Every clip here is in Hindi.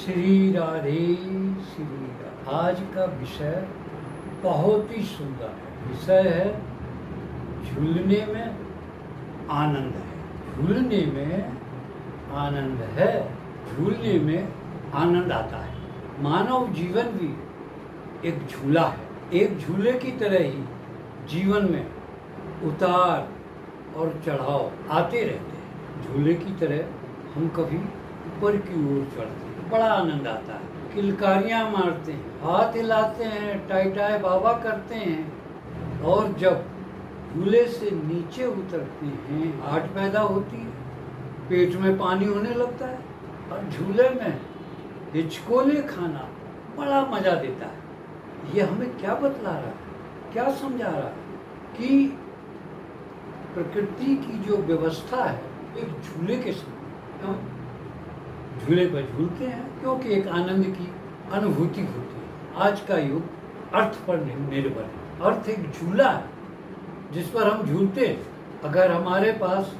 श्री राधे श्री राधे। आज का विषय बहुत ही सुंदर है। विषय है झूलने में आनंद है। झूलने में आनंद है। झूलने में आनंद आता है। मानव जीवन भी एक झूला है। एक झूले की तरह ही जीवन में उतार और चढ़ाव आते रहते हैं। झूले की तरह हम कभी ऊपर की ओर चढ़ते हैं, बड़ा आनंद आता है। किलकारियाँ मारते हैं, हाथ हिलाते हैं, टाई बाबा करते हैं। और जब झूले से नीचे उतरते हैं, आहट पैदा होती है, पेट में पानी होने लगता है। और झूले में हिचकोले खाना बड़ा मजा देता है। ये हमें क्या बतला रहा है, क्या समझा रहा है कि प्रकृति की जो व्यवस्था है एक झूले के समान। झूले पर झूलते हैं क्योंकि एक आनंद की अनुभूति होती है। आज का युग अर्थ पर निर्भर है। अर्थ एक झूला है जिस पर हम झूलते हैं। अगर हमारे पास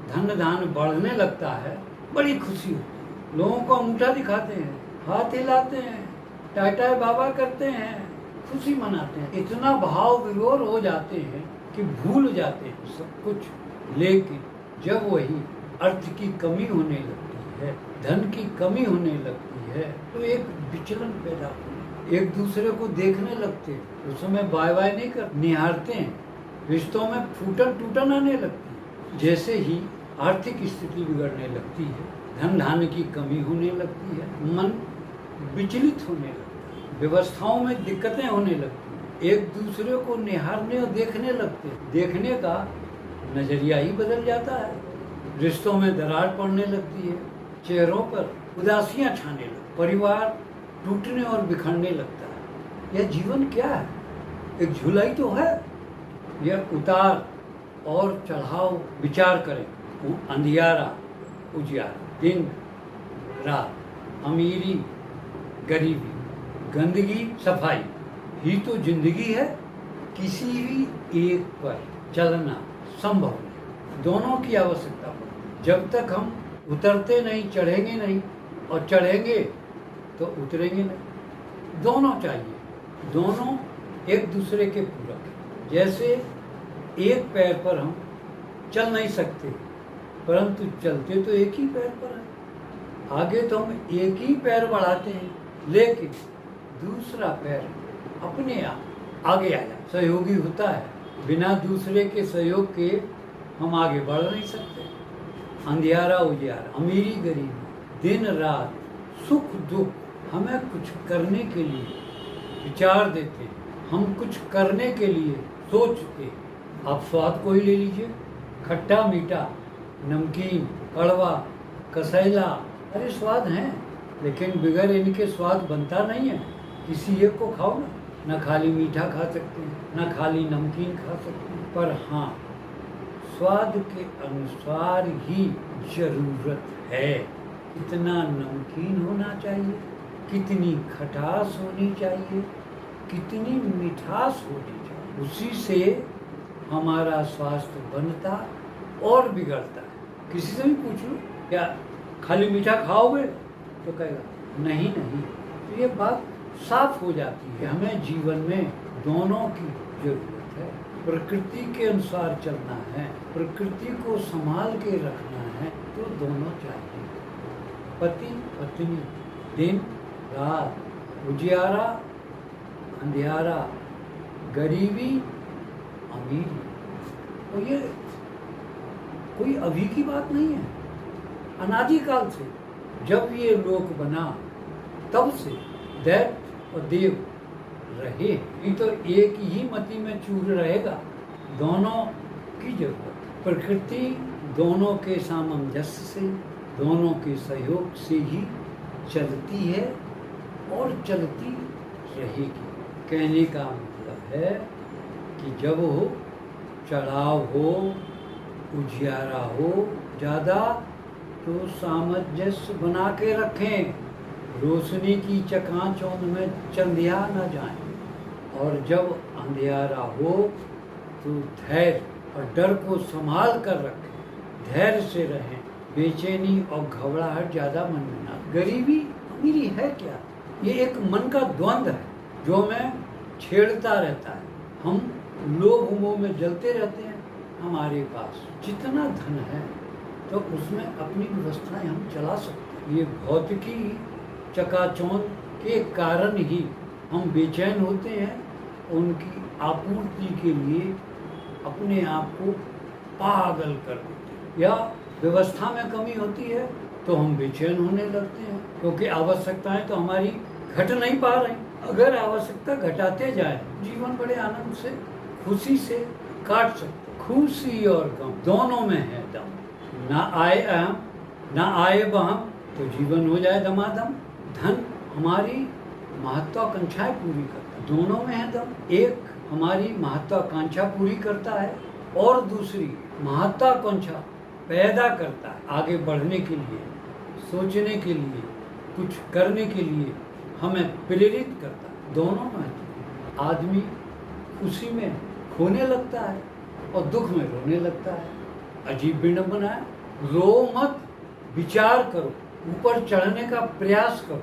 धन धान बढ़ने लगता है, बड़ी खुशी होती है। लोगों को अंगूठा दिखाते हैं, हाथ हिलाते हैं, टाई बाबा करते हैं, खुशी मनाते हैं। इतना भाव विभोर हो जाते हैं कि भूल जाते हैं सब कुछ। लेकिन जब वही अर्थ की कमी होने लगती है, धन की कमी होने लगती है, तो एक विचलन पैदा होता है। एक दूसरे को देखने लगते हैं, उस समय बाय बाय नहीं कर, निहारते हैं। रिश्तों में फूटन टूटन आने लगती है। जैसे ही आर्थिक स्थिति बिगड़ने लगती है, धन धान की कमी होने लगती है, मन विचलित होने लगता है, व्यवस्थाओं में दिक्कतें होने लगती हैं, एक दूसरे को निहारने और देखने लगते हैं। देखने का नजरिया ही बदल जाता है। रिश्तों में दरार पड़ने लगती है, चेहरों पर उदासियां छाने लगती, परिवार टूटने और बिखरने लगता है। यह जीवन क्या है? एक झूला ही तो है। यह उतार और चढ़ाव विचार करें। अंधियारा उजियारा, दिन रात, अमीरी गरीबी, गंदगी सफाई ही तो जिंदगी है। किसी भी एक पर चलना संभव नहीं, दोनों की आवश्यकता पड़ती। जब तक हम उतरते नहीं, चढ़ेंगे नहीं, और चढ़ेंगे तो उतरेंगे नहीं। दोनों चाहिए, दोनों एक दूसरे के पूरक हैं। जैसे एक पैर पर हम चल नहीं सकते, परंतु चलते तो एक ही पैर पर है। आगे तो हम एक ही पैर बढ़ाते हैं, लेकिन दूसरा पैर अपने आप आगे आ जाए, सहयोगी होता है। बिना दूसरे के सहयोग के हम आगे बढ़ नहीं सकते। अंधियारा उजियारा, अमीरी गरीबी, दिन रात, सुख दुख, हमें कुछ करने के लिए विचार देते हैं। हम कुछ करने के लिए सोचते हैं। आप स्वाद को ही ले लीजिए, खट्टा मीठा, नमकीन, कड़वा, कसैला, अरे स्वाद हैं, लेकिन बिगड़ इनके स्वाद बनता नहीं है। किसी एक को खाओ ना खाली मीठा खा सकते हैं, ना खाली नमकीन खा सकते हैं, पर हाँ, स्वाद के अनुसार ही जरूरत है। कितना नमकीन होना चाहिए, कितनी खटास होनी चाहिए, कितनी मिठास होनी चाहिए, उसी से हमारा स्वास्थ्य बनता और बिगड़ता है। किसी से भी पूछ लो, क्या खाली मीठा खाओगे? तो कहेगा नहीं नहीं। तो ये बात साफ हो जाती है। हमें जीवन में दोनों की जरूरत है। प्रकृति के अनुसार चलना है, प्रकृति को संभाल के रखना है, तो दोनों चाहिए। पति पत्नी, दिन रात, उजियारा अंधियारा, गरीबी अमीरी। तो ये कोई अभी की बात नहीं है। अनादिकाल से जब ये लोक बना, तब से दैत्य और देव रहे। ये तो एक ही मति में चूर रहेगा। दोनों की जरूरत, प्रकृति दोनों के सामंजस्य से, दोनों के सहयोग से ही चलती है और चलती रहेगी। कहने का मतलब है कि जब हो चढ़ाव हो, उजियारा हो ज़्यादा, तो सामंजस्य बना के रखें। रोशनी की चकाचौंध में चंदिया न जाए। और जब अंधियारा हो तो धैर्य और डर को संभाल कर रखें, धैर्य से रहें। बेचैनी और घबराहट ज़्यादा मन में ना। गरीबी मेरी है क्या? ये एक मन का द्वंद्व है जो मैं छेड़ता रहता है। हम लोभ मोह में जलते रहते हैं। हमारे पास जितना धन है तो उसमें अपनी व्यवस्थाएं हम चला सकते हैं। ये भौतिकी चकाचौंध के कारण ही हम बेचैन होते हैं। उनकी आपूर्ति के लिए अपने आप को पागल कर देते हैं, या व्यवस्था में कमी होती है तो हम बेचैन होने लगते हैं, क्योंकि आवश्यकताएं तो हमारी घट नहीं पा रही। अगर आवश्यकता घटाते जाए, जीवन बड़े आनंद से, खुशी से काट सकते। खुशी और गम दोनों में है दम। ना आए अहम ना आए बहम तो जीवन हो जाए दमादम। धन हमारी महत्वाकांक्षाएं पूरी करता है, दोनों में है दम। एक हमारी महत्वाकांक्षा पूरी करता है और दूसरी महत्वाकांक्षा पैदा करता है आगे बढ़ने के लिए, सोचने के लिए, कुछ करने के लिए हमें प्रेरित करता है। दोनों में आदमी खुशी में खोने लगता है और दुख में रोने लगता है। अजीब विडंबना है। रो मत, विचार करो, ऊपर चढ़ने का प्रयास करो,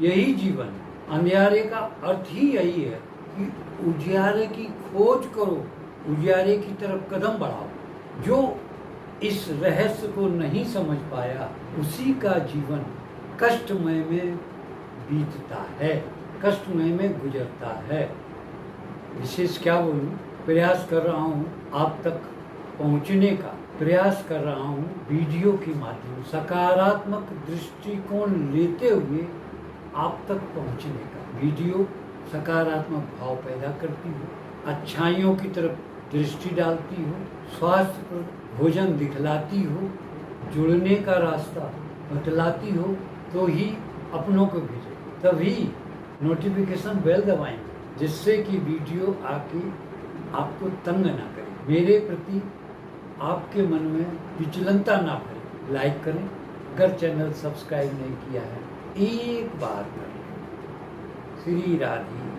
यही जीवन है। अंधियारे का अर्थ ही यही है कि उजियारे की खोज करो, उजियारे की तरफ कदम बढ़ाओ। जो इस रहस्य को नहीं समझ पाया उसी का जीवन कष्टमय में बीतता है, कष्टमय में गुजरता है। विशेष क्या बोलूं, प्रयास कर रहा हूं आप तक पहुंचने का, प्रयास कर रहा हूं वीडियो के माध्यम, सकारात्मक दृष्टिकोण लेते हुए आप तक पहुंचने का। वीडियो सकारात्मक भाव पैदा करती हो, अच्छाइयों की तरफ दृष्टि डालती हो, स्वास्थ्य पर भोजन दिखलाती हो, जुड़ने का रास्ता बतलाती हो, तो ही अपनों को भेजें। तभी नोटिफिकेशन बेल दबाएंगे, जिससे कि वीडियो आके आपको तंग ना करे, मेरे प्रति आपके मन में विचलनता ना भरे। लाइक करें, अगर चैनल सब्सक्राइब नहीं किया है एक बार करें। श्री राधे।